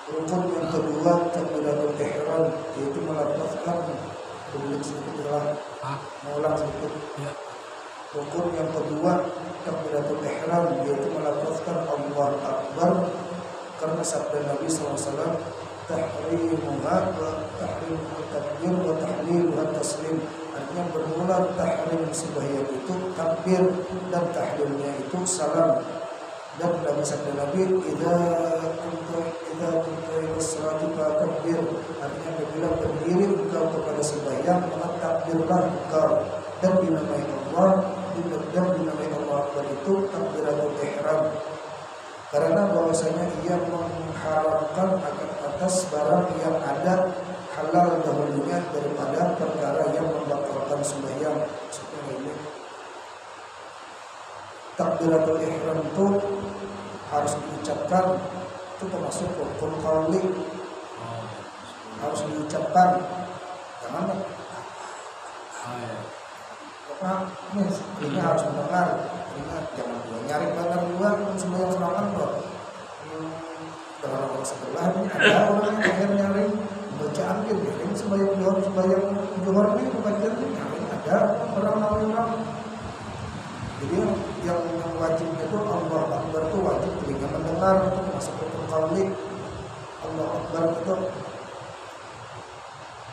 Rukun yang kedua takbiratul ihram, yaitu melafazkan mengulang sedikit. Rukun yang kedua takbiratul ihram, yaitu melafazkan Allahu Akbar, karena sabda Nabi SAW, tahrimuha wa tahrimul takbir wa tahliluha taslim. Artinya bermula tahrim sembahyang itu takbir dan tahlilnya itu salam. Dan dalam sabda Nabi, idza kunta ila sholati fakabbir, artinya apabila berdiri engkau kepada sembahyang maka takbirlah engkau, dan dinamai Allah Akbar itu takbiratul ihram, karena bahwasanya ia mengharamkan atas barang yang ada halal dahulunya daripada perkara yang membatalkan sembahyang. Seperti ini. Takbiratul ihram itu harus diucapkan, itu termasuk rukun qauli, harus diucapkan. Jangan ini harus mendengar, jangan nyari benar luar sembahyang serangan kok. Dengan orang sebelah ini ada orang yang akhir nyari baca ambil, ini sembahyang johor ini bukan jadi nyari, ada orang. Jadi yang wajib itu Allah Akbar itu wajib telinga mendengar, itu termasuk rukun qauli. Allah Akbar itu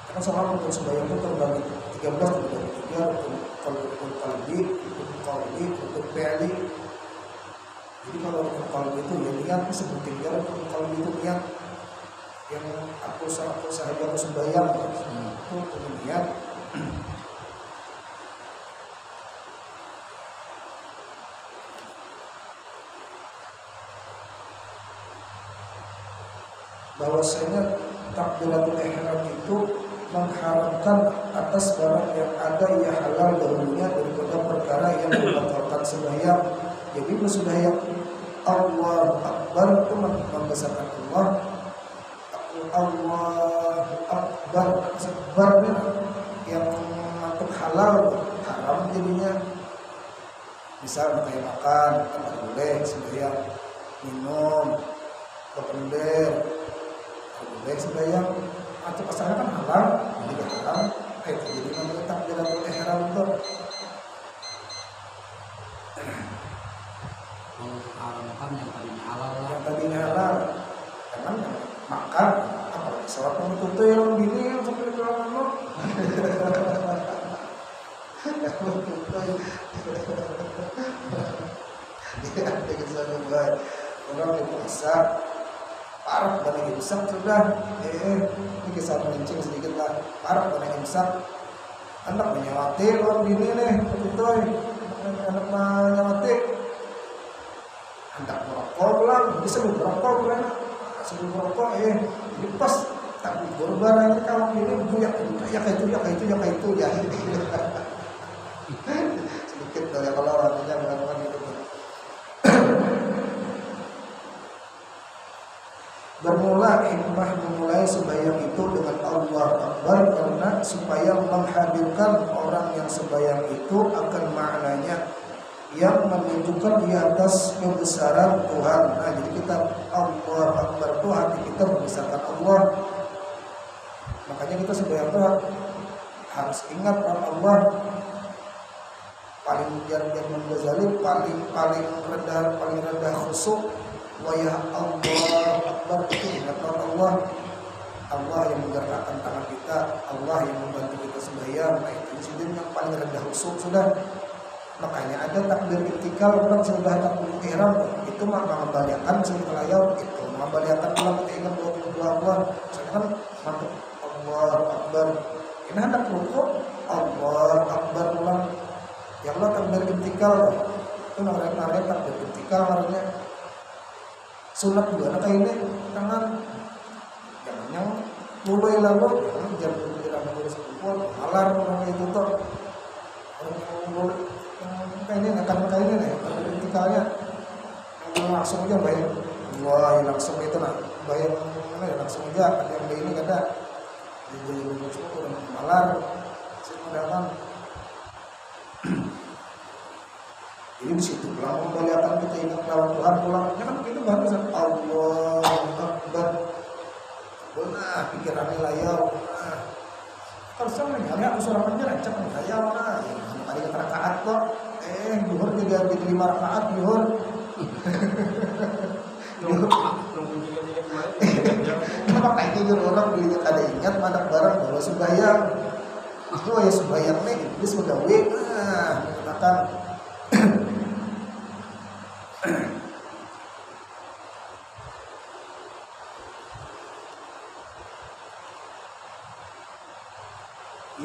karena soal rukun sembahyang itu terbagi 13 rukun qalbi, rukun qauli, rukun fi'li. Jadi kalau rukun qalbi itu ya niat, sebutin ya rukun qalbi itu niat yang aku sahaja sembahyang itu niat. Bahwasanya takbiratul ihram itu mengharamkan atas barang yang ada yang halal dahulunya daripada perkara yang membatalkan sembahyang. Jadi bersembahyang Allahu Akbar itu membesarkan Allah. Allahu Akbar, sebarnya yang masuk halal haram jadinya. Misal kayak makan kan tidak boleh sembahyang, minum, berpender boleh sembahyang, atau pasangan kan halal, tidak haram. Jadi namanya takbiratul ihram itu mengharamkan yang tadinya halal. Yang tadinya halal, emang makan apalagi sholat menutup yang gini yang sampai ke mana? Dia ada kesalahan baik. Orang yang puasa parah banyak imsak sudah, ini kisah melincing sedikit lah. Parah banyak imsak, anak menyawati orang gini nih, betul. Anak menyawati, hendak merokok pulang, bisa merokok pulang, sebelum merokok, jadi pas tak berbarang ini kalau ini buyak itu ya. Sedikit dari kalau orangnya melakukan itu. Bermula hikmah memulai sembahyang itu dengan Allah Akbar karena supaya menghadirkan orang yang sembahyang itu akan maknanya yang menunjukkan di atas kebesaran Tuhan. Nah, jadi kita Allah Akbar itu hati kita membesarkan Allah. Makanya kita sembahyang itu harus ingat Allah. Paling biar Ghazali paling rendah khusyuk. Wa ya Allah Akbar itu ingat Allah. Allah yang menggerakkan tangan kita, Allah yang membantu kita sembahyang. Nah itu insidien yang paling rendah khusyuk sudah. Makanya ada takbir intikal, orang sudah takbir ihram itu mah mengembalikan setelah itu mengembalikan ulang ketika dua Allah. Sekarang mantap Allah Akbar. Ini hendak rukuk Allah Akbar ulang. Ya Allah takbir intikal itu narik takbir intikal harusnya sunat juga. Nah kayak ini tangan jangan yang mulai lalu jangan tidak mengurus kumpul alar orang itu tuh orang kayak ini akan kayak ini nih intikalnya yang langsung aja bayar wah langsung itu nah bayar mana ya langsung aja ada yang ini kada jadi mengurus kumpul dan malar sedangkan jadi di situ pulang membahayakan kita ingat lawan Tuhan pulangnya kan itu baru Allah Akbar. Nah, pikirannya layau. Nah, kalau sama hanya usurannya rancak layau. Nah, tadi kata rakaat kok. Zuhur juga di 5 rakaat zuhur. Kenapa kayak gitu orang belinya kada ingat mana barang bahwa sembahyang. Oh ya sembahyang nih, itu sudah nah, menggunakan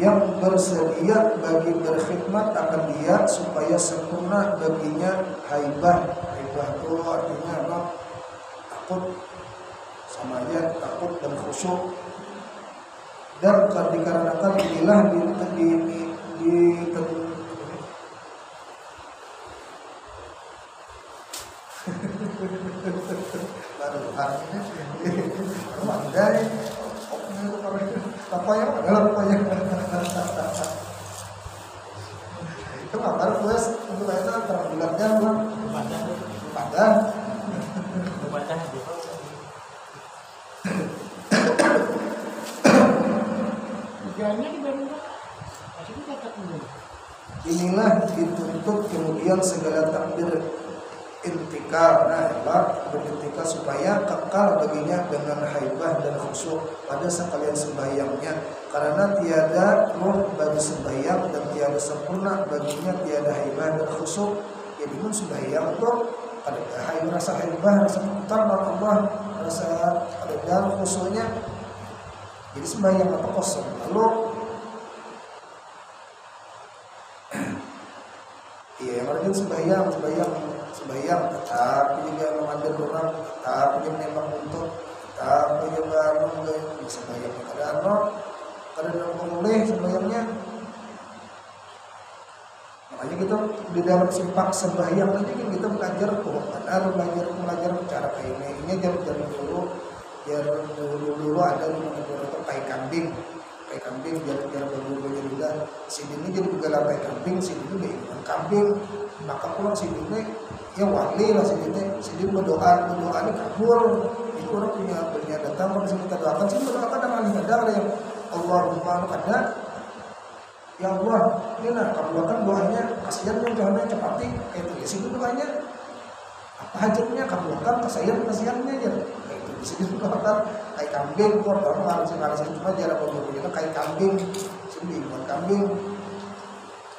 yang bersedia bagi berkhidmat akan dia supaya sempurna baginya haibah. Haibah itu artinya apa? Takut sama aja takut dan khusyuk. Dan dikarenakan inilah itu kabar plus untuk itu terbulatnya pada inilah dituntut kemudian segala takbir intikal. Nah, berintikal supaya kekal baginya dengan haibah dan khusyuk pada sekalian sembahyangnya. Karena tiada ruh bagi sembahyang dan tiada sempurna baginya tiada haibah dan khusyuk. Jadi pun sembahyang tuh ada rasa haibah, rasa keputar Allah, rasa ada khusyuknya. Jadi sembahyang apa kosong. Lalu iya, yang rajin sembahyang tetap juga memandir orang, tetap juga menembak untuk, tetap juga bisa sembahyang kada boleh sembahyangnya. Makanya kita di dalam simpak sembahyang aja kan kita belajar belajar cara kayak ini jangan dulu ada di mana kayak kambing jalan berburu juga sini ini jadi juga lampai kambing sini ini kambing maka pulang sini ini ya wali lah sini berdoa ini kabul itu orang punya datang kalau sini kita doakan sini berdoakan dan alih ada yang Allahumma ada ya Allah ini lah kabulkan doanya kasihan yang jangan cepati kayak itu ya sini doanya apa hajatnya kabulkan kasihannya aja di sini doakan kayak kambing, orang harus cuma jarak berbeda kayak kambing, sini bukan kambing.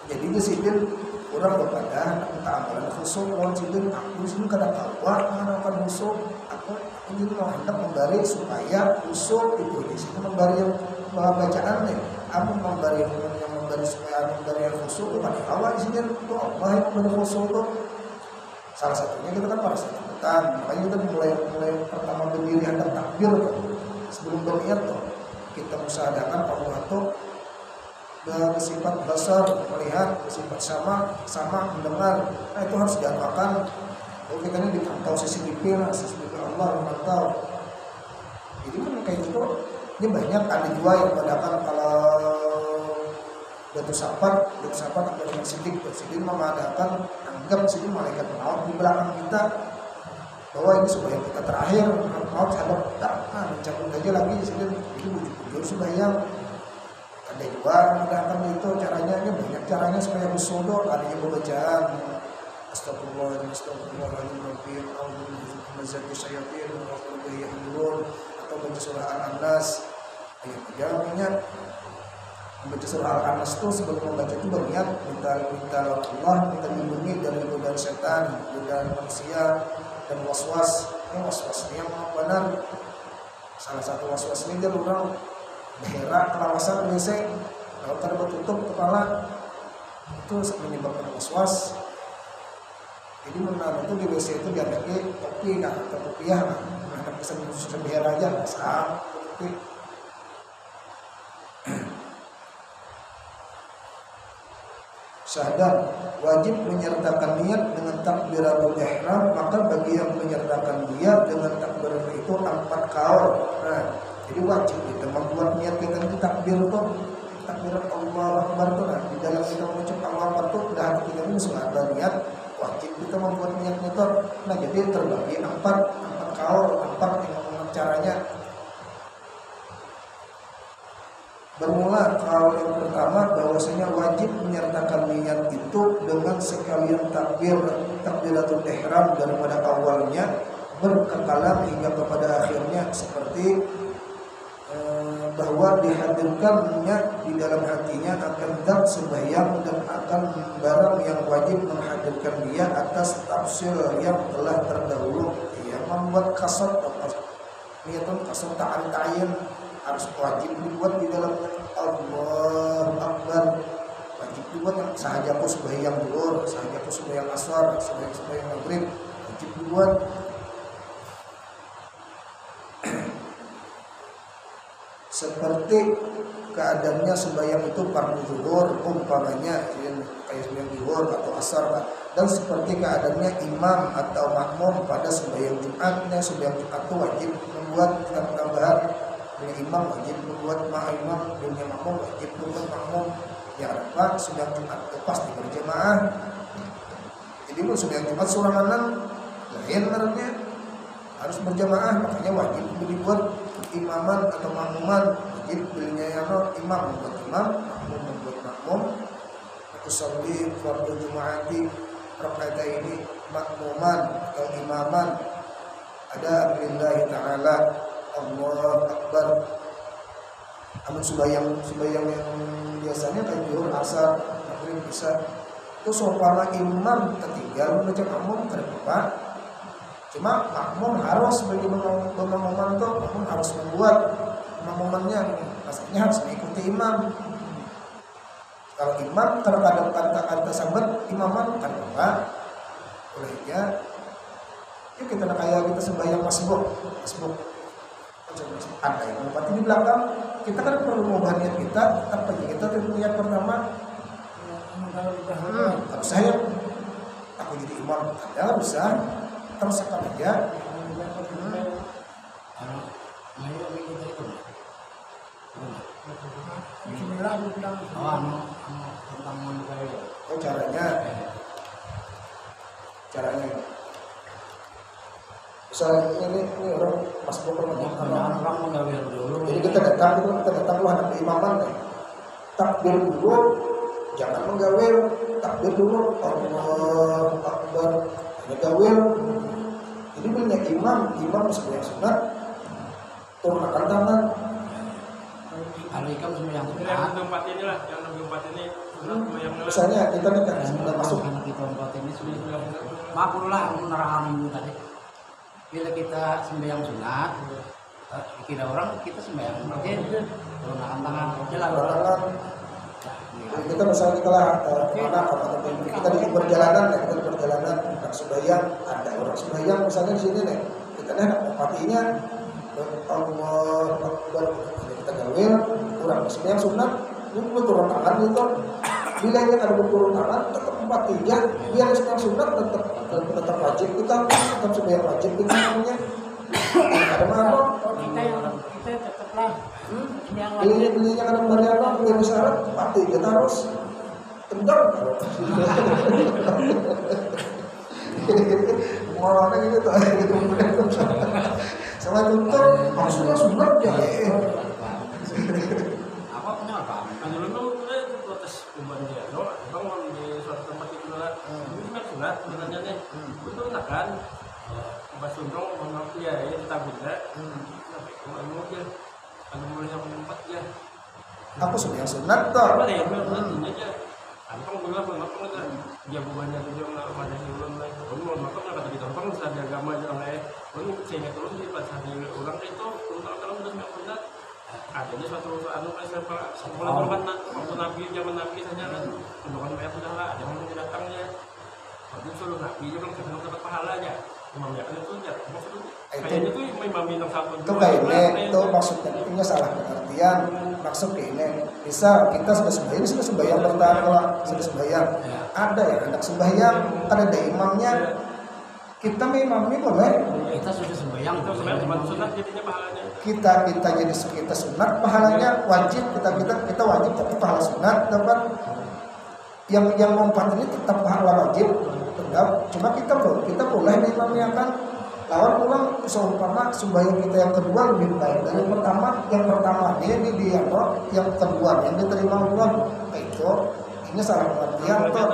Jadi di sini orang berpada minta amalan khusyuk, orang sini aku sini kadang kawan mengadakan khusyuk, aku ini mau hendak memberi supaya khusyuk itu di sini memberi yang bacaan nih, aku memberi yang memberi supaya memberi yang khusyuk itu pada awal di sini itu Allah yang memberi khusyuk itu. Salah satunya kita kan para setan, makanya kita mulai pertama berdiri hendak takbir sebelum berniat tuh kita musyawarahkan Allah tuh bersifat basar melihat, bersifat sama mendengar. Nah itu harus diapakan. Kalau kita ini dipantau CCTV Allah memantau. Jadi kan kayak gitu ini banyak ada dua yang mengadakan kalau Datu Sapat atau dengan Sidik mengadakan anggap sini malaikat maut di belakang kita bahwa ini supaya kita terakhir maut hadap mencabut aja lagi sini itu bujur sembahyang. Ada juga mengadakan itu caranya banyak caranya supaya bersodo ada yang bacaan astagfirullahaladzim atau baca surah Al-Nas Jangan ingat membaca surah Al-Anas itu sebelum membaca itu berniat minta Allah, minta lindungi dari godaan setan, godaan manusia dan waswas. Ini waswas yang benar. Salah satu waswas ini dia orang bergerak kelawasan WC, kalau tidak tutup kepala itu menyebabkan waswas. Jadi menurut itu di WC itu diadaki topi atau kopiah, ada bisa biar aja sah topi. Syahadat wajib menyertakan niat dengan takbiratul ihram, maka bagi yang menyertakan niat dengan takbir itu 4 kaul. Nah, jadi wajib kita membuat niat kita itu takbir tuh, takbirat Allahu Akbar tuh. Nah, di dalam kita mengucap Allahu Akbar tuh udah hati kita ini sudah ada niat, wajib kita membuat niatnya tuh. Nah, jadi terbagi 4 kaul, 4 yang caranya. Bermula kaul yang pertama bahwasanya wajib menyertakan niat itu dengan sekalian takbiratul ihram daripada awalnya berkekalan hingga kepada akhirnya, seperti bahwa dihadirkannya di dalam hatinya akan zat sembahyang dan akan barang yang wajib menghadirkan dia atas tafsir yang telah terdahulu. Yang membuat kasat niatun kasat ta'ayin harus wajib dibuat di dalam Allahu Akbar, wajib dibuat yang sahaja aku sembahyang zuhur, sahaja aku sembahyang asar, sembahyang maghrib, wajib dibuat. Seperti keadaannya sembahyang itu fardu zuhur umpamanya kayak sembahyang zuhur atau asar, dan seperti keadaannya imam atau makmum pada sembahyang Jumatnya. Sembahyang Jumat itu wajib membuat tambahan. Punya imam wajib membuat imam, punya makmum wajib membuat makmum. Ya Arafah sembahyang Jumat itu pasti berjamaah. Jadi pun sembahyang Jumat suranganan lain artinya harus berjamaah, makanya wajib dibuat imaman atau makmuman. Wajib belinya yang imam membuat imam, makmum membuat makmum. Usolli fardu Jum'ati rakaat ini makmuman atau imaman. Ada billahi ta'ala Allahu Akbar. Amun sembahyang yang biasanya kayak zuhur, asar, maghrib, isya itu sopana imam tertinggal membaca makmum terdepan. Cuma makmum harus bagi makmuman tuh makmum harus membuat makmumannya, maksudnya harus mengikuti imam. Kalau imam terkadang kata sahabat imaman kan enggak bolehnya. Yuk kita kayak kita sembahyang masbuk ada yang menempati di belakang, kita kan perlu mengubah niat kita. Apa aja kita niat pertama harus saya aku jadi imam, ada bisa terus akan aja. Oh caranya misalnya ini orang pas orang menggawe dulu. Jadi kita datang lu hadap imaman nih. Takbir dulu, jangan menggawe. Takbir dulu, Allahu Akbar. Menggawe. Jadi punya imam sembahyang sunat, turunkan tangan. Kalau ikam sembahyang sunat. Yang tempat inilah, yang tempat ini. Misalnya kita nih kan sudah masuk anak kita tempat ini sudah. Maaflah aku narahan dulu tadi. Bila kita sembahyang sunat, kira orang kita sembahyang mungkin turunkan tangan, jalan tangan. Kita misalnya kita di perjalanan sembahyang, ada orang sembahyang misalnya di sini nih, kita nih patinya Allahu Akbar, kita gawil, kurang sembahyang sunat, itu turun tangan gitu. Bila ini ada turun tangan, tetap patinya, biar sembahyang sunat tetap wajib kita, tetap sembahyang wajib kita namanya. Ada mana? Kita tetaplah. Belinya kadang beriana menjadi syarat, pasti kita harus tendang. Orang gitu tuh, gitu. Sama tuntut, maksudnya sunat ya. Apa punya apa? Kan dulu tuh protes kumpulan dia, bangun di suatu tempat itu lah. Itu kan sunat sebenarnya nih. Betul nak kan? Pas undang mengaku ya kita beda. Tapi kalau mobil kalau mulai yang tempat Aku sembahyang sunat toh. Apa ya yang aja. Ampang bilang apa kan dia bukannya tujuh pada ulun lain. Ulun mau makan kata kita ampang saja agama aja lain. Ulun saya terus di pas hari orang itu kalau sudah sunat adanya suatu anu kayak mulai bermanfaat waktu Nabi zaman Nabi saja kan mendoakan banyak sudah lah ada yang datangnya waktu suruh Nabi juga kan kita dapat pahalanya imam ya kan itu ya maksudnya kayaknya tuh imam bintang satu itu kayaknya itu maksudnya itu salah pengertian maksud kayaknya misal kita sudah sembahyang bertahan kalau sudah sembahyang ada yang hendak sembahyang ada imamnya kita imamnya boleh kita sudah sembahyang cuma sunat jadinya pahalanya kita jadi kita sunat pahalanya wajib kita wajib tapi pahala sunat dapat yang mempat ini tetap pahala wajib tetap cuma kita boleh imamnya kan lawan pulang seumpama sembahyang kita yang kedua lebih baik dari yang pertama dia yang kedua yang diterima Allah itu ini salah pengertian toh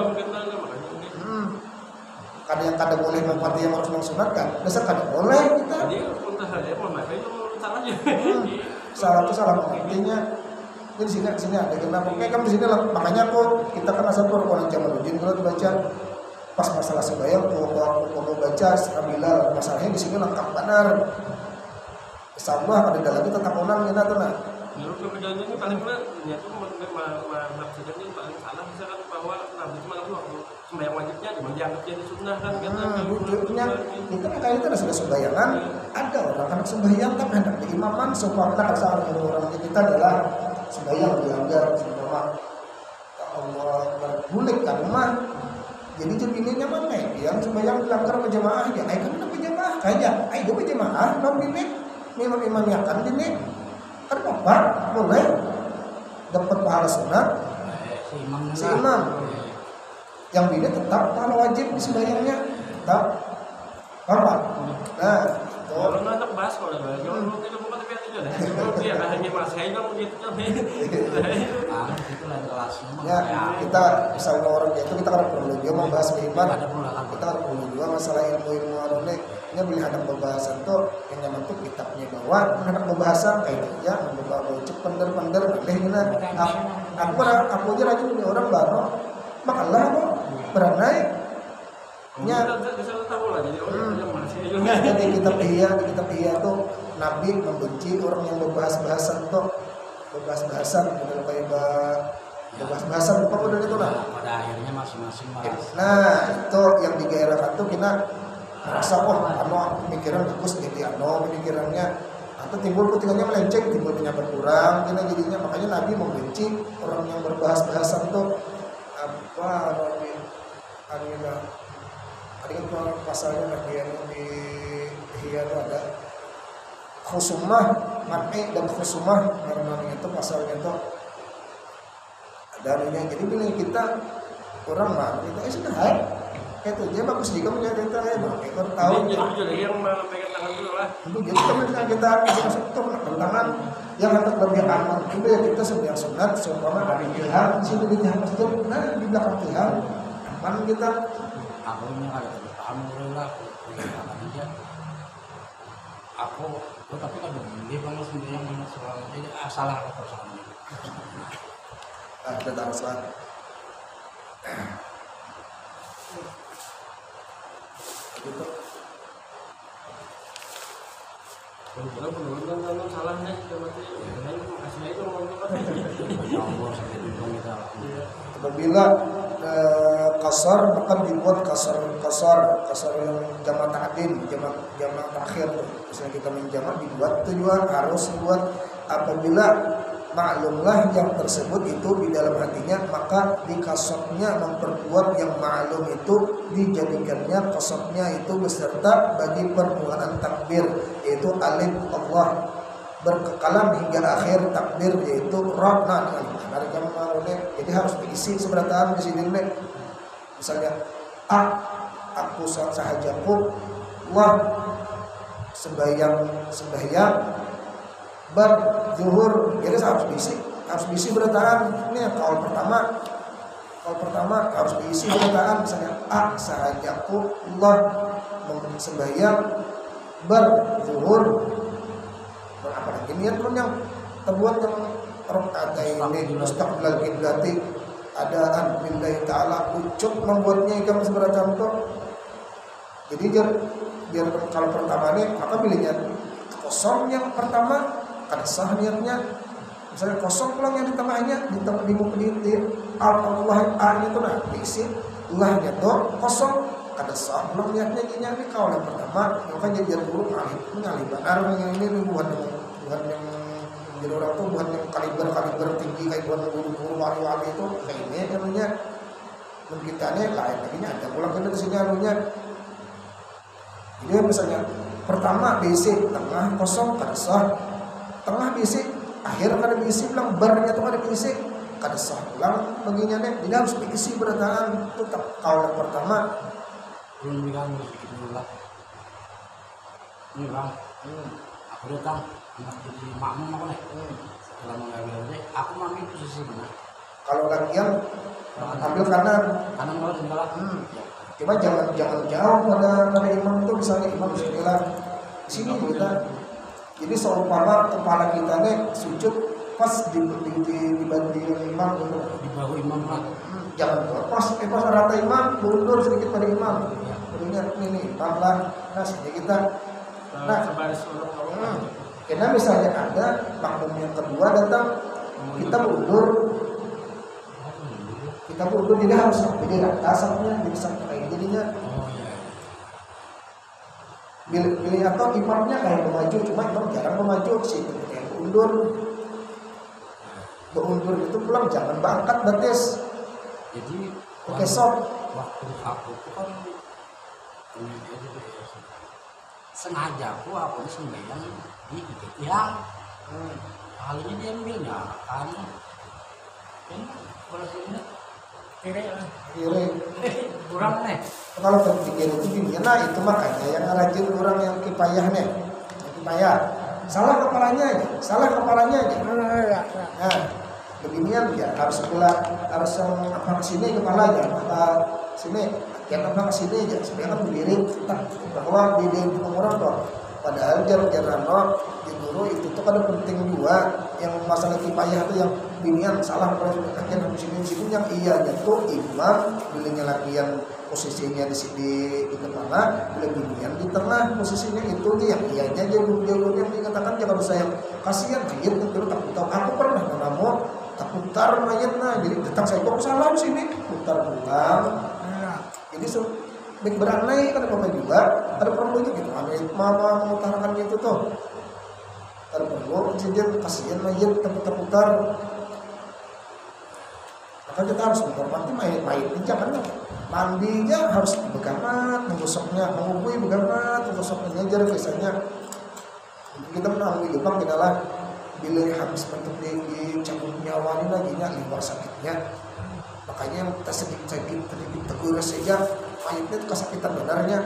kada boleh mempati yang harus sunat kan dasar kada boleh kita jadi untuk saja memakai itu salahnya salah itu salah pengertiannya di sini ada kenapa kayak kamu di sini lah makanya kita kan asal orang Jamaluddin kalau dibaca pas masalah sembahyang aku baca sambil masalahnya di sini lengkap benar insyaallah ada dalamnya tetap onang kita tuh nah menurut kebedaannya ini paling benar itu maksudnya ini paling salah misalkan bahwa Nabi itu malah waktu sembahyang wajibnya dianggap jadi sunnah kan kita kayaknya itu sudah sembayangan ada orang hendak sembahyang tapi hendak diimaman supaya asal orang kita adalah sembahyang dilanggar semua Allah berbulik kan rumah jadi ininya mana yang sembahyang dilanggar berjamaah ya kan berjamaah kayaknya itu berjamaah non ini imam-imamnya kan ini kan apa boleh dapat pahala sunat si imam yang beda tetap pahala wajib di sembahyangnya tetap apa nah kalau nggak bahas kalau jangan lu tidak bukan tapi itu dah dia hanya mas saya kan begitu kan itulah kelasnya ya kita misalnya orang itu kita kan perlu juga membahas iman kita kan perlu juga masalah ilmu arone ini boleh ada pembahasan tuh yang nyaman tuh kitabnya bawa ada pembahasan kayak ya membawa cek pender boleh gini aku aja rajin punya orang baru makalah kok beranai nya jadi kitab ihya tuh Nabi membenci orang yang berbahas-bahasan tuh berbahas-bahasan benar kayak berbahas-bahasan apa udah itu lah pada akhirnya masing-masing merasa nah itu yang digairahkan tuh kita merasa pemikiran bagus jadi pemikirannya atau timbul ketinggalannya melenceng timbul penyakit kurang kita jadinya makanya Nabi membenci orang yang berbahas-bahasan tuh apa namanya ada kan pasalnya bagian di ihya itu ada khusumah mat'i dan khusumah namanya itu pasalnya itu ada ininya jadi bila kita orang mah kita sudah kayak itu aja bagus juga punya kita ya bang ekor tahu jadi yang pegang tangan dulu lah itu jadi kita sektor tangan yang hendak lebih aman itu ya kita sembahyang sunat seumpama hari ilham di sini di jihad masjid nah di belakang ilham aman kita akhirnya ada alhamdulillah aku tapi kan dia bangun sendiri yang mana soal jadi salah apa soalnya ada alasan gitu kalau penurunan salahnya berarti hasilnya itu Allah sampai dukung kita apabila kasar bahkan dibuat kasar yang jamak ta'dil jamak takhir misalnya kita menjamak dibuat tujuan harus dibuat apabila maklumlah yang tersebut itu di dalam hatinya maka di kasarnya memperkuat yang maklum itu dijadikannya kasarnya itu beserta bagi permulaan takbir yaitu alif Allah berkekalan hingga akhir takbir yaitu Rabbana dari kemarin jadi harus diisi seberataan di sini nih misalnya aku sahajaku Allah sembahyang berzuhur jadi harus diisi berataan ini kaul pertama harus diisi berataan misalnya sahajaku Allah sembahyang berzuhur apa lagi niat pun yang terbuat yang raka'ataini mustaqbilal qiblati adaan billahi ta'ala, ucup membuatnya ikam sebagai contoh. Jadi biar kalau pertama nih maka pilihnya kosong yang pertama kada sah niatnya. Misalnya kosong pulang yang di tengahnya di Allah A-nya itu nah diisi lahnya tuh kosong kada sah pulang niatnya ini kalau yang pertama maka jadi guru mengalih benar yang ini buat yang jadi orang tuh buat yang kaliber tinggi kayak buat guru wali itu kayak ini namanya kita nih lain lagi ada pulang kita di sini anunya. Jadi misalnya pertama diisi tengah kosong kada sah, tengah diisi akhir kada diisi bilang barnya tuh kada diisi kada sah bilang baginya nih. Jadi harus diisi berataan tetap kalau yang pertama belum bilang sedikit dulu lah. Ini bang, aku datang untuk jadi makmum aku nih. Setelah mengambil ini, aku ambil posisi mana? kalau latihan ambil kanan Kalau segala. cuma jangan jauh pada imam tuh, misalnya imam bismillah sini kita. Jadi seumpama kepala kita nih sujud pas di banding imam gitu. Di bawah imam lah. Jangan pas rata imam mundur sedikit pada imam. Kemudian ini imam lah. Nah sini kita. Nah karena misalnya ada makmum yang kedua datang, kita mundur. Jadi harus jadi rata sampai jadi sampai jadinya. Pilih atau imamnya kayak memaju, cuma imam jarang memaju sih, kayak berundur itu pulang jangan bangkat batis. Jadi oke sok waktu aku itu kan sengaja aku sembahyang di yang kalinya dia ambilnya kan kalau sini kiri kurang nih. Kalau berpikir itu gini, nah itu makanya yang rajin orang yang kipayah nih, salah kepalanya aja. Nah, beginian ya harus yang apa ke sini kepala aja, apa sini, yang apa ke sini aja, supaya kan berdiri. Bahwa di orang tuh, padahal jarang di guru itu tuh kan penting juga, yang masalah kipayah itu yang binian salah kalau kajian di sini yang iya tuh imam belinya latihan posisinya di sini di kepala, boleh binian di tengah posisinya itu yang iyanya jauh yang dikatakan jangan sayang kasihan mayat tentu tak aku pernah menamu tak putar mayatnya jadi datang saya kok salah di sini putar pulang. Jadi baik beranai kan apa juga ada perlu gitu mama mengutarakan gitu tuh ada perlu kejadian kasihan mayat terputar. Maka kita harus menghormati mayat jangan mandinya harus begamat, menggosoknya, mengubui begamat, menggosoknya ngejar biasanya. Kita menanggung Jepang adalah bila habis bentuk di cabut nyawa ini lagi limbah sakitnya. Makanya yang kita sedikit tegur saja mayatnya itu kesakitan benarnya.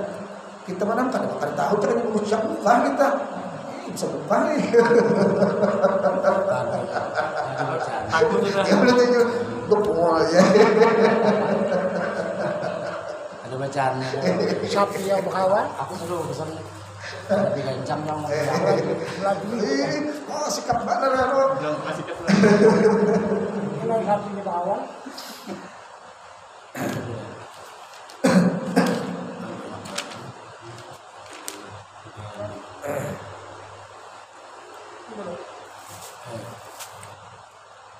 Kita mana kadang tahu terus mengucap buka kita. Bisa buka nih. Aku juga. Ya boleh tunjuk. Betul ya. Ada bacaannya. Sapi yang berkawan. Aku suruh pesan 3 jam yang sikap benar ya lo. Jangan kasih ke Kalau sapi yang berkawan.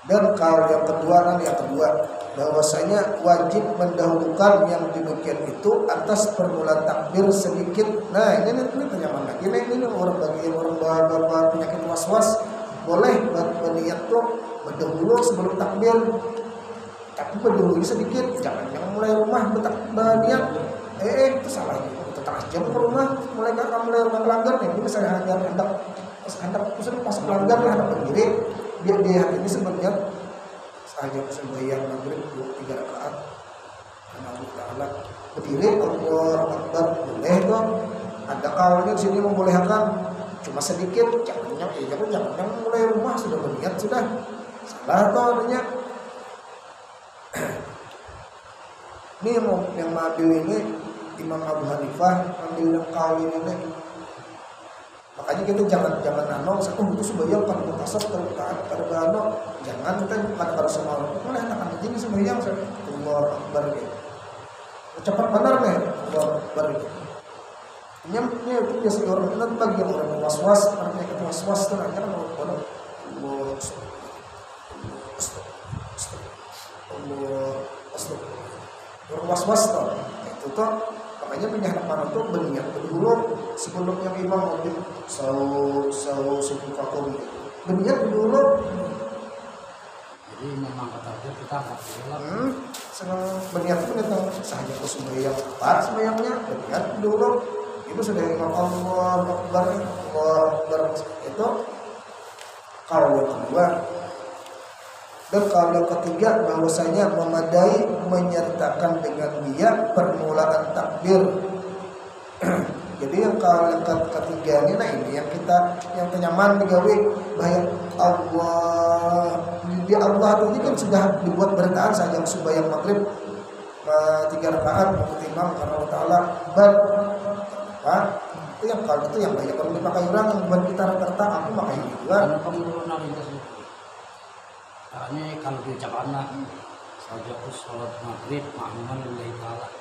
Dan kalau yang kedua bahwasanya wajib mendahulukan yang demikian itu atas permulaan takbir sedikit. Nah ini penyaman lagi. Ini orang bagi orang bawa penyakit was-was boleh berniat tuh berdahulu sebelum takbir. Tapi berdahulu sedikit, jangan mulai rumah berniat. Itu salah itu setengah jam ke rumah mulai rumah melanggar nih. Ini misalnya hendak masuk melanggar lah hendak berdiri. Dia ini sebenarnya saja sembahyang maghrib 3 rakaat Allah Taala berdiri Allah Akbar boleh tuh ada kaulnya di sini membolehkan cuma sedikit jangan mulai rumah sudah berniat sudah salah tuh adanya. Ini yang mengambil ini Imam Abu Hanifah ambil kaul ini Makanya kita jangan nanong itu sembahyang kan mutasab pada bano, jangan kita pada semua orang anak ini sembahyang Allah Akbar gitu. Cepat benar nih Allah Akbar gitu. Ini itu biasa orang itu bagi yang orang was-was, orang yang was-was itu aja kan Allah orang was-was tuh itu tuh makanya penyahat mana tuh berniat dulu sebelum yang imam mungkin sau subukakum berniat dulu. Jadi memang kata kita akan senang berniat itu tentang sahaja aku sembahyang apa sembahyangnya berniat dulu itu sudah imam Allah Akbar itu kalau yang kedua. Dan kalau yang ketiga bahwasanya memadai menyertakan dengan dia permulaan takbir. Jadi yang kalau yang ketiga ini, nah ini yang kita yang kenyaman digawe bahaya Allah di Allah itu kan sudah dibuat bertahan saja yang sembahyang maghrib 3 rakaat mengikuti imam karena Allah Taala itu yang kalau itu yang banyak kalau dipakai orang yang buat kita rata-rata aku pakai juga. Penurunan itu caranya kalau diucapkan sajaku sholat maghrib ma'muman lillahi ta'ala.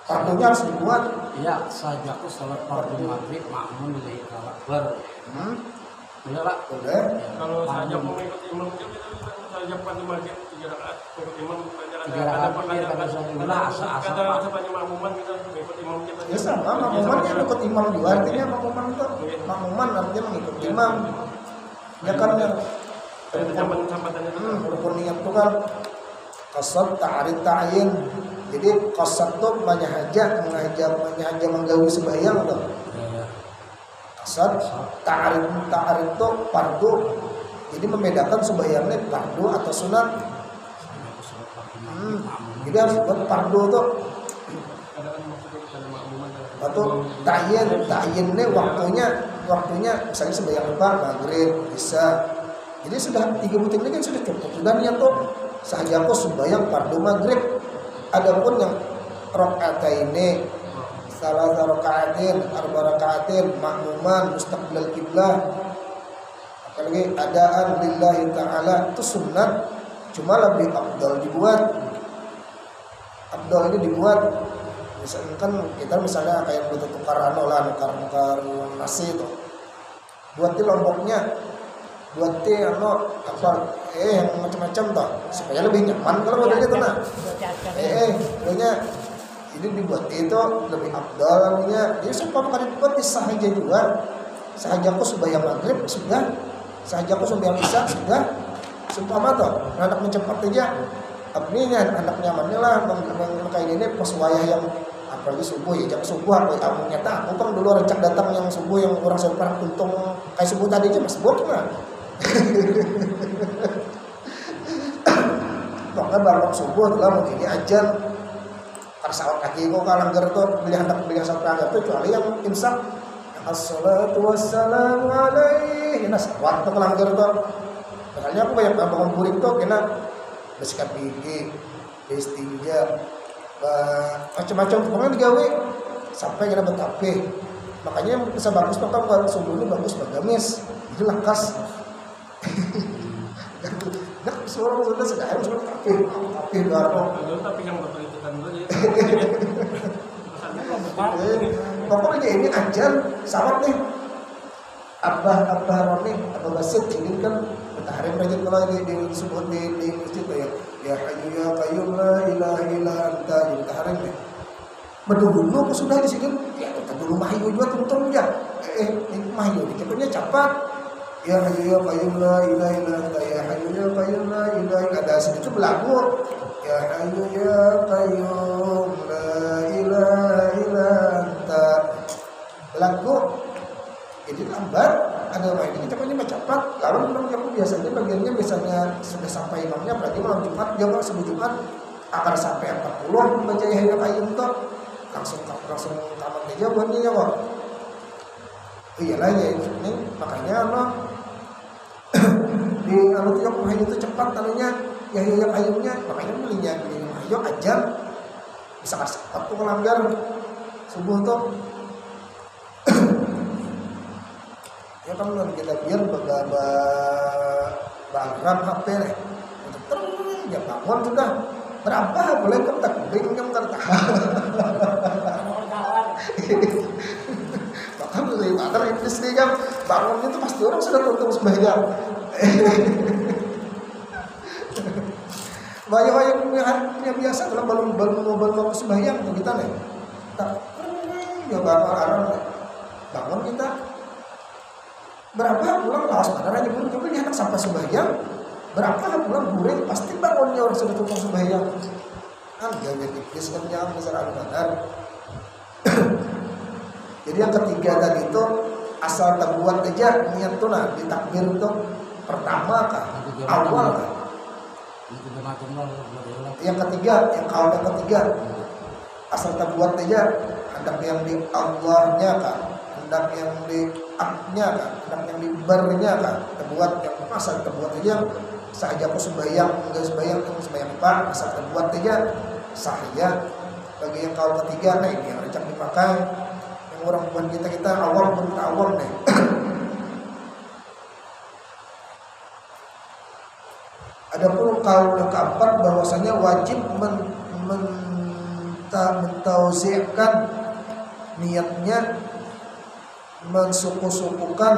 Fardunya harus dibuat. Iya, sajaku sholat maghrib ma'muman lillahi ta'ala. Boleh lah. Boleh. Kalau saja mau ikut imam itu saja pada maghrib 3 rakaat ikut imam kata sepanjang makmuman kita ikut imam kita. Ya sama, makmuman yang ikut imam juga artinya makmuman itu makmuman artinya mengikut imam. Ya kan yang rukun niat itu kan qasad ta'arid ta'yin. Jadi qasad itu menyahaja menggawi sembahyang tuh. Qasad ta'arid itu fardu. Jadi membedakan sembahyangnya fardu atau sunat. Jadi harus buat fardu tuh. Atau ta'yinnya waktunya misalnya sembahyang maghrib bisa. Jadi sudah 3 butir ini kan sudah cukup. Sudah niat tuh sahaja aku sembahyang fardu maghrib. Adapun yang rakaataini salah rakaatin, arba rakaatin, makmuman, mustaqbilal kiblah. Apalagi adaan lillahi ta'ala itu sunat. Cuma lebih afdal dibuat. Afdal ini dibuat. Misalkan kita misalnya kayak butuh tukar nukar nasi itu. Buat di lomboknya. Buat yang macam-macam toh supaya lebih nyaman kalau modelnya tenang. Modelnya ini dibuat itu lebih afdal namanya. Jadi supaya kali dibuat sahaja juga. Sahaja aku sembahyang maghrib sudah. Sahaja aku sembahyang isya sudah. Sumpama toh anak mencepat aja. Abninya anak nyamannya lah kayak ini pas wayah yang apalagi subuh ya jam subuh apa aku nyata aku kan dulu rencak datang yang subuh yang orang separah untung kayak subuh tadi aja mas bok mah. Pokoknya baru subuh lah mungkin ajan karsawat kaki kok kalanggar tuh beli satu anggar tuh kecuali yang imsak assalatu wassalamu alaihi nah waktu kalanggar tuh makanya aku banyak bangun burik tuh kena bersikat gigi istinja macam-macam pokoknya digawe sampai kena betape makanya bisa bagus tuh kan kalau subuh ini bagus bagamis itu lakas. Nah, seorang sudah sekarang sudah kafe baru. Tapi yang betul itu kan dulu pokoknya ini ajar sahabat nih. Abah Roni, Abah Basit ini kan bertaharim rajin kalau disebut di masjid ya. Ya Hayyu ya Qayyum la ilaha illa anta jadi taharim nih. Berdulu aku sudah di sini. Ya kita dulu mahyu juga tuntung aja. Ini mahyu dikitnya cepat. Ya Hayyu ya Qayyum la ilaha illa anta ya Hayyu ya Qayyum la ilaha illa anta sedikit berlagu ya Hayyu ya Qayyum la ilaha illa anta lagu jadi lambat ada ini cepatnya cepat lalu memang aku biasanya bagiannya sudah sampai imamnya berarti malam Jumat jam sebelum Jumat akan sampai 40 membaca ya Hayyu ya Qayyum tuh langsung tamat aja buatnya ya kok. Iyalah ya ini makanya di anu tiap Hayyu itu cepat anunya ya Qayyumnya makanya belinya Hayyu aja bisa kasih waktu melanggar subuh tuh Ya kan kita biar bagram HP nih. Terus ya bangun sudah. Berapa boleh kontak bingung tertahan. Bahkan dari bater iblis nih kan bangun itu pasti orang sudah tuntung sembahyang. Banyak yang biasa kalau belum sembahyang kita nih. Tak ya bangun kita. Berapa pulang lawas padahal aja belum tapi anak sampai sembahyang. Berapa pulang guring pasti bangunnya orang sudah tutup sembahyang. Kan jangan tipis kan jangan besar benar. Jadi yang ketiga tadi itu asal terbuat aja niat tuh nah di takbir itu pertama kah awal kah? Yang ketiga yang asal terbuat aja hendak yang di Allahnya kah? Hendak yang di aknya kah? Hendak yang di barnya kah? Terbuat yang asal terbuat aja sahaja aku sembahyang enggak sembahyang Pak asal terbuat aja sahaya. Bagi yang kaul ketiga nah ini yang recak dipakai yang orang bukan kita awal pun tak awal nih. Adapun kaul yang keempat bahwasanya wajib mentauzi'kan niatnya mensuku-sukukan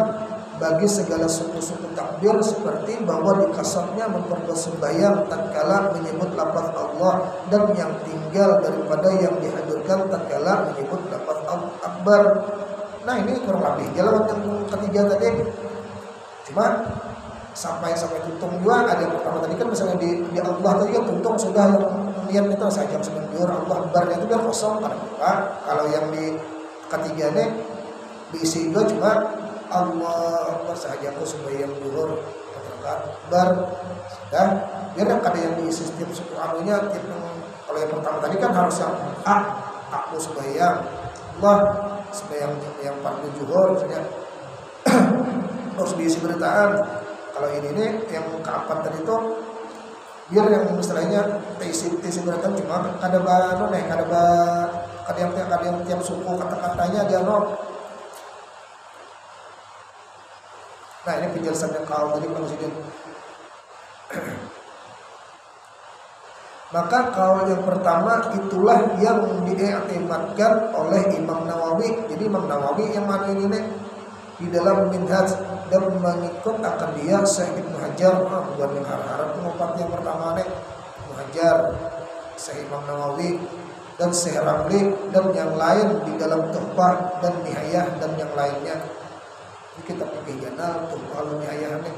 bagi segala suku-suku takbir seperti bahwa di kasarnya memperbuat sembahyang tatkala menyebut lafaz Allah dan yang tinggal daripada yang dihadirkan tatkala menyebut lafaz akbar. Nah ini kurang lebih jalan yang ketiga tadi. Cuma sampai tuntung juga ada yang pertama tadi kan misalnya di Allah tadi kan tuntung sudah yang niat itu saja sebentar Allah akbarnya itu biar kosong karena kalau yang di ketiga ini diisi juga cuma Allah Akbar sahaja aku sembahyang zuhur akbar sudah biar ada yang diisi setiap suku anunya kalau yang pertama tadi kan harus yang aku sembahyang Allah sembahyang yang fardu zuhur saja harus diisi beritaan. Kalau ini yang keempat tadi itu biar yang istilahnya isi beritaan cuma ada baru nih ada yang tiap suku kata-katanya dia Nah ini penjelasan yang kaum tadi Presiden. Maka kaul yang pertama itulah yang diiktimadkan oleh Imam Nawawi. Jadi Imam Nawawi yang mana ini nih di dalam Minhaj dan mengikut akan dia Syekh Ibnu Hajar bukan yang harap pengopat yang pertama nih Ibnu Hajar, Syekh Imam Nawawi dan Syekh Ramli dan yang lain di dalam Tuhfah dan Nihayah dan yang lainnya. Kita pakai jana untuk kalau nihayahnya.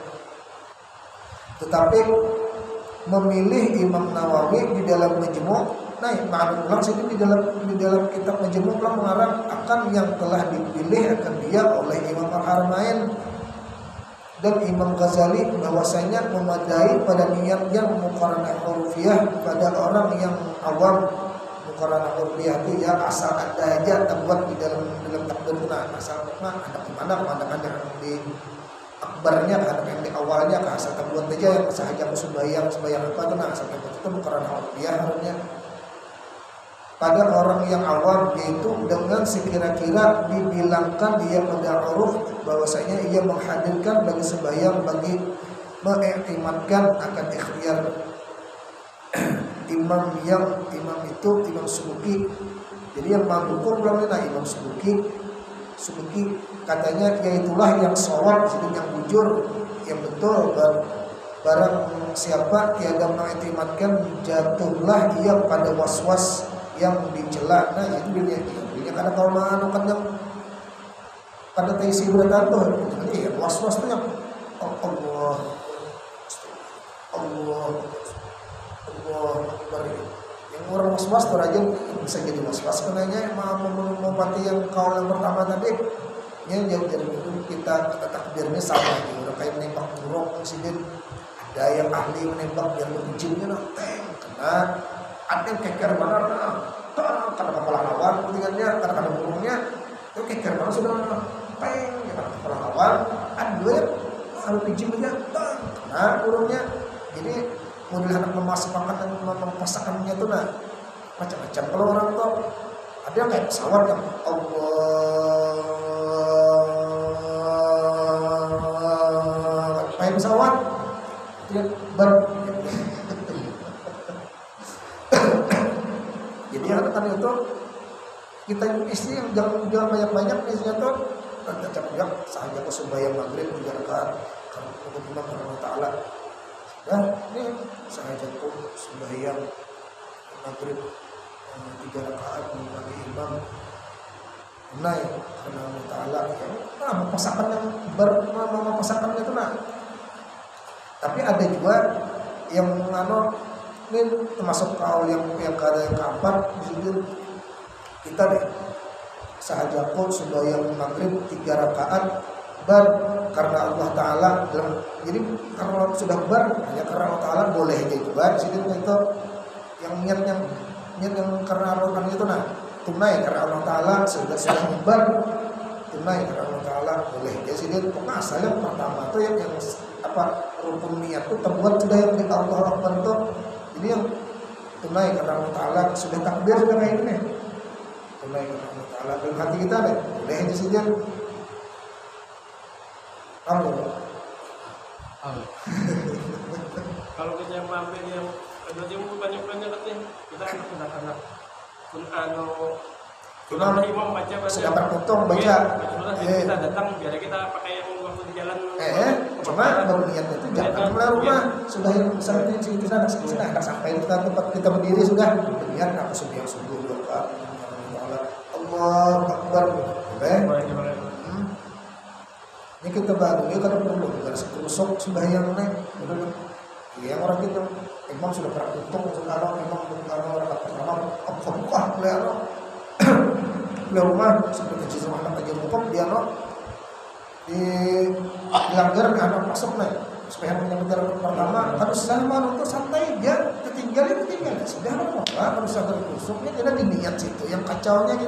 Tetapi memilih Imam Nawawi di dalam Majmu'. Nah, ma'lum ulang sini di dalam kitab Majmu' ulang mengarang akan yang telah dipilih akan dia oleh Imam Al-Haramain dan Imam Ghazali bahwasanya memadai pada niat yang muqaranah hurufiyah pada orang yang awam. Muqaranah hurufiyah itu ya asal ada aja terbuat di dalam takbir itu asal ada kemana yang di akbarnya ada yang di awalnya asal terbuat aja yang sahaja sembahyang apa itu asal terbuat itu muqaranah hurufiyah harusnya pada orang yang awam yaitu dengan sekira-kira dibilangkan dia pada huruf bahwasanya ia menghadirkan bagi sembahyang bagi mengiktimadkan akan ikhtiar imam itu Imam Subuki. Jadi yang menghukum belum ada Imam Subuki katanya yaitulah yang shawab itu yang jujur yang betul barang siapa tiada mengiktimadkan jatuhlah ia pada was-was yang dicela. Nah itu dia karena kalau anu kan yang pada taisi berita tuh nanti was-was tuh yang Allah yang orang was-was tuh aja bisa jadi was-was kenanya mau mati yang kaul yang pertama tadi ya jadi kita takbirnya sama gitu udah kayak menembak burung presiden ada yang ahli menembak yang jinnya kena ada yang keker benar karena kepala lawan ketinggalannya karena burungnya itu keker benar sudah karena kepala lawan ada dua yang jinnya kena burungnya jadi model anak memasakkan dan memasakkannya itu macam-macam. Kalau orang tuh ada yang kayak pesawat yang Allah kayak pesawat dia jadi kan itu kita istri yang jangan banyak-banyak isinya tuh tetap sahaja ke sembahyang maghrib 3 rakaat karena Tuhan Allah Taala. Nah, ini sahaja tuh sembahyang maghrib 3 rakaat bagi imam naik karena Allah Taala ya. Nah, memasakkan yang memasakkan itu nah. Tapi ada juga yang ini termasuk kaul yang keempat di sini kita deh sahaja pun sembahyang maghrib 3 rakaat karena Allah Taala jadi karena sudah hanya karena Allah Taala boleh juga di sini itu yang niat yang karena Allah itu nah tunai karena Allah Taala sudah tunai karena Allah Taala boleh jadi sini pokoknya asalnya pertama itu yang rukun niat itu terbuat sudah yang di Allah Akbar itu ini yang tunai karena Allah Taala sudah takbir sudah kayak ini tunai karena Allah Taala dalam hati kita deh boleh di sini kalau kita yang mampir yang berarti banyak-banyak katanya kita anak Sudah imam baca sudah berpotong baca. Kita datang biar kita pakai yang waktu di jalan. Cuma baru niat itu jangan mulai rumah sudah yang misalnya di sana sampai kita tempat kita berdiri sudah niat aku sudah yang subuh doa Allah Akbar. Ini kita baru ya karena perlu karena seterusok sembahyang nih yang orang kita imam sudah berpotong sekarang imam kalau orang pertama apa mulai di rumah seperti Jizam Ahmad aja hukum dia dilanggar anak masuk nih supaya menyambut pertama harus sama untuk santai dia ketinggal sudah apa harus sadar kusuknya kita diniat situ yang kacaunya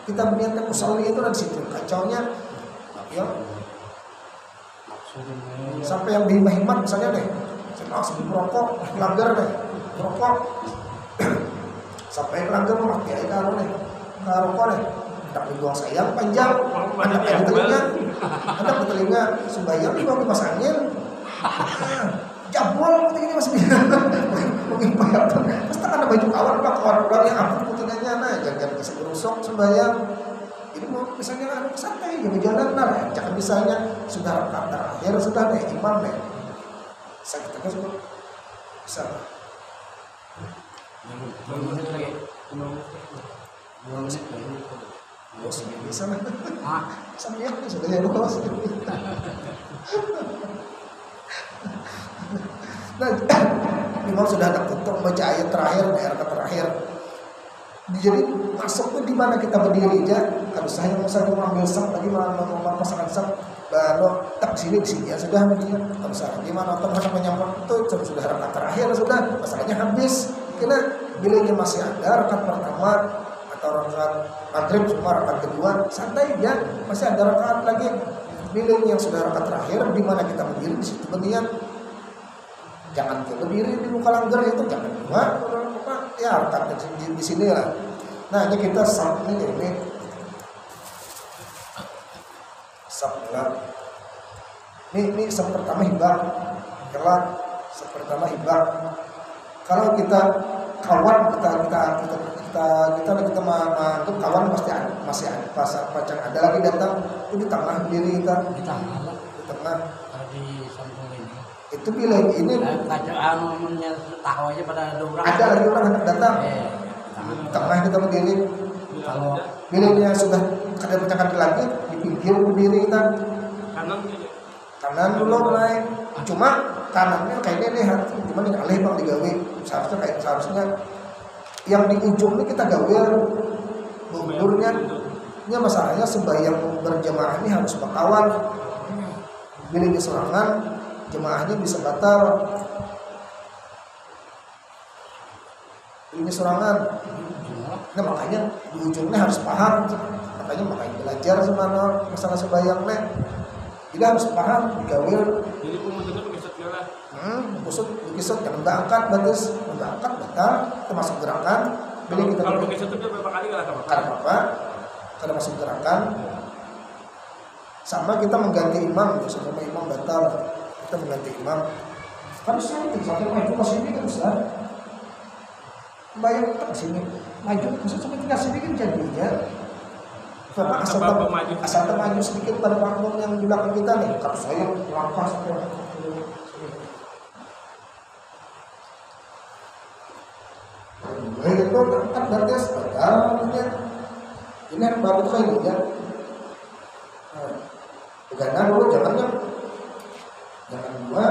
kita meniatkan usalli itu di situ kacaunya ya sampai yang dihimat misalnya deh saya sebelum merokok langgar deh merokok sampai langgar memakai kalau nih rokok nih, tak dibuang sayang panjang, ada telinga sembahyang di bawah kipas angin, jabol ini masih mungkin bayar, pasti ada baju kawan yang ampun putingannya, nah jangan bisa berusuk sembahyang, ini mau misalnya ada santai, jangan jalan, nah jangan misalnya sudah rakaat terakhir sudah deh imam deh, sakit terus bisa, bos bisa mah, sambil sudah jadi bos. Nah, imam sudah ada tutup baca ayat terakhir, ayat terakhir. Jadi masuk tuh di mana kita berdiri aja. Kalau saya mengambil saf lagi mau pasangan saf, lalu tak di sini ya sudah begini. Kalau saya gimana teman menyambut itu sudah rakaat terakhir sudah masalahnya habis. Karena bilanya masih ada rakaat pertama atau rakaat maghrib cuma rakaat kedua santai ya masih ada rakaat lagi bilanya yang sudah rakaat terakhir di mana kita berdiri di situ berdiri jangan berdiri di muka langgar itu jangan ya rakaat di sini lah nah ini kita sab ini sablah ini sab pertama hibah kelak sab pertama hibah kalau kita kawan kita menganggap kawan pasti ada, masih ada pasang ada lagi datang itu di tengah diri kita di tengah di samping ini itu bila ini tahu aja pada ada lagi orang hendak datang di tengah kita berdiri kalau bilanya sudah ada pecahkan lagi di pinggir berdiri kita kanan dulu mulai cuma kanannya kayaknya nih cuma ini alih bang digawe seharusnya yang di ujung ini kita gawe mundurnya ini masalahnya sembahyang berjamaah ini harus berkawan bila di serangan jemaahnya bisa batal ini serangan nah makanya di ujungnya harus paham makanya belajar semana masalah sembahyang nih tidak harus paham digawe jadi pemudanya begitu segala kusut begitu jangan berangkat batas berangkat batal termasuk gerakan kalau begitu itu berapa kali nggak apa karena masuk gerakan sama kita mengganti imam sama imam batal kita mengganti imam. Kan saya sampai maju ke sini kan Ustaz. Bayang ke sini, maju sampai ke sini kan jadinya. Karena asal maju sedikit pada makmum yang di belakang kita nih. Kalau saya langkah sampai sini. Itu kan berarti sebetulnya ini baru tuh ini ya. Karena dulu jangan dua,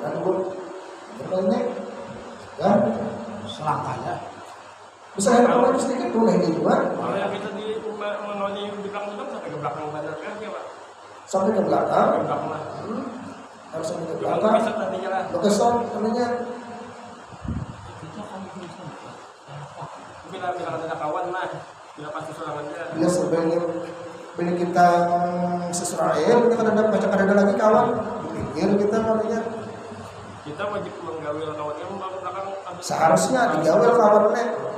jangan dulu, ini, ya. Selangkahnya. Bisa ada orang sedikit boleh di dua. Kalau yang kita di menoni di belakang itu sampai ke belakang badan kan ya Pak? Sampai ke belakang. Ke belakang lah. Harus sampai ke Belakang. belakang. Bisa tadinya lah. Lokasi namanya. Mungkin misalkan ada kawan lah, dia pasti serangannya. Dia sebelum kita Israel, kita ada lagi kawan. Pikir kita namanya. Kita wajib menggawil kawannya membangun belakang. Seharusnya digawil kawannya.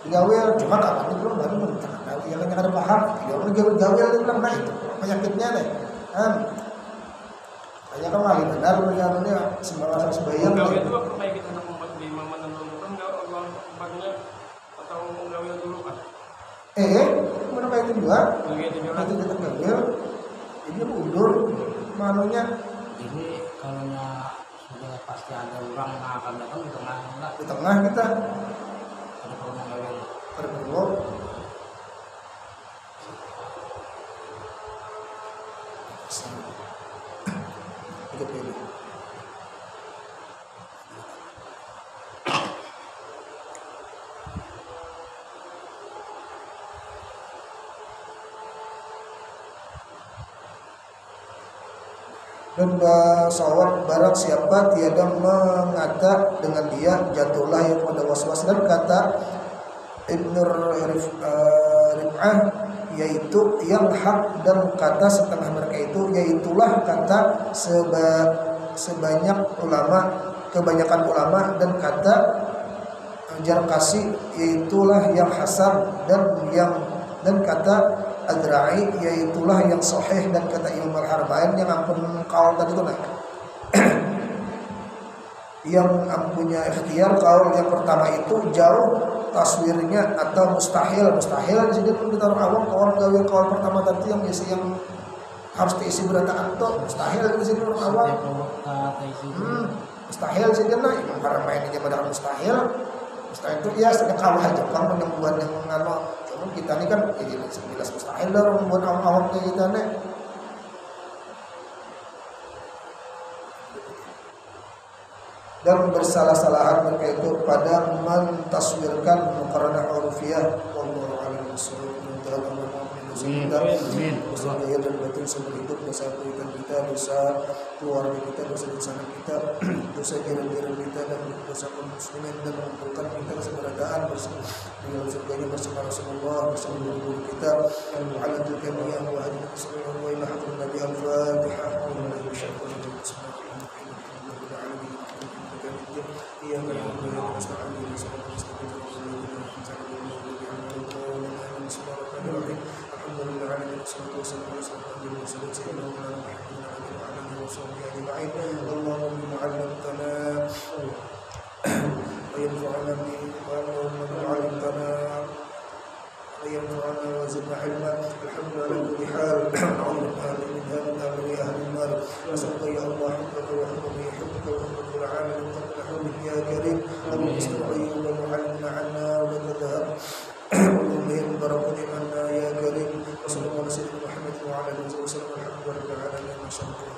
Digawil, cuma kawannya belum baru mentah. Yang ada paham, digawil itu bilang, nah itu penyakitnya deh. Hanya kembali benar begini sembahyang sembahyang. Gawil itu apa kayak kita untuk membuat di imaman dan nonton gawil atau gawil dulu kan? Kenapa itu juga? Itu kita gawil, jadi undur manunya. Jadi kalau sudah pasti ada orang yang akan datang di tengah enggak? Di tengah kita Ada kalau gawil. berbelok. Dan sawab barang siapa tiada mengata dengan dia jatuhlah yang pada waswas. Dan kata Ibnu Rif'ah yaitu yang hak, dan kata setengah mereka itu yaitulah kata sebanyak ulama, kebanyakan ulama, dan kata Jarqasi yaitulah yang hasan, dan kata Adra'i yaitulah yang sahih, dan kata Imam Al-Harbain yang ampun kaul tadi itu yang punya ikhtiar kaul yang pertama itu jauh taswirnya atau mustahil di sini pun ditaruh awam kaul pertama tadi yang isi yang harus diisi berantakan itu mustahil di sini orang awam mustahil sih dia lah Imam Al-Harbain ini pada mustahil itu ya sedang kawah aja kan yang buat yang ngano. Kita ini kan jelas mustahil lah membuat awam-awam kayak kita nih. Dan bersalah-salahan mereka itu pada mentaswirkan muqaranah urufiyah wallahu a'lam bishawab. Dosa lahir dan batin seumur hidup, dosa kebaikan kita, dosa keluarga kita, dosa bersama kita, dosa jiran-jiran kita, dan dosa kaum muslimin, dan mengumpulkan kita keseberadaan bersama dengan surganya bersama Rasulullah, bersama guru kita yang mu'alatul kamiyah wa hadith bismillah wa ila hadratin nabi al-fatihah wa ila syaitan اللهم علمتنا وينفعنا وزدنا علما. الحمد لله على كل حال. نعوذ بالله من أهل النار. نسألك يا الله حبك وحب من يحبك وحب كل عامل قبل حولك يا كريم. اللهم استعين ومعلمنا عنا ولا تذهب. اللهم بركة عنا يا كريم. وصلى الله على سيدنا محمد وعلى آله وصحبه وسلم. الحمد لله رب العالمين.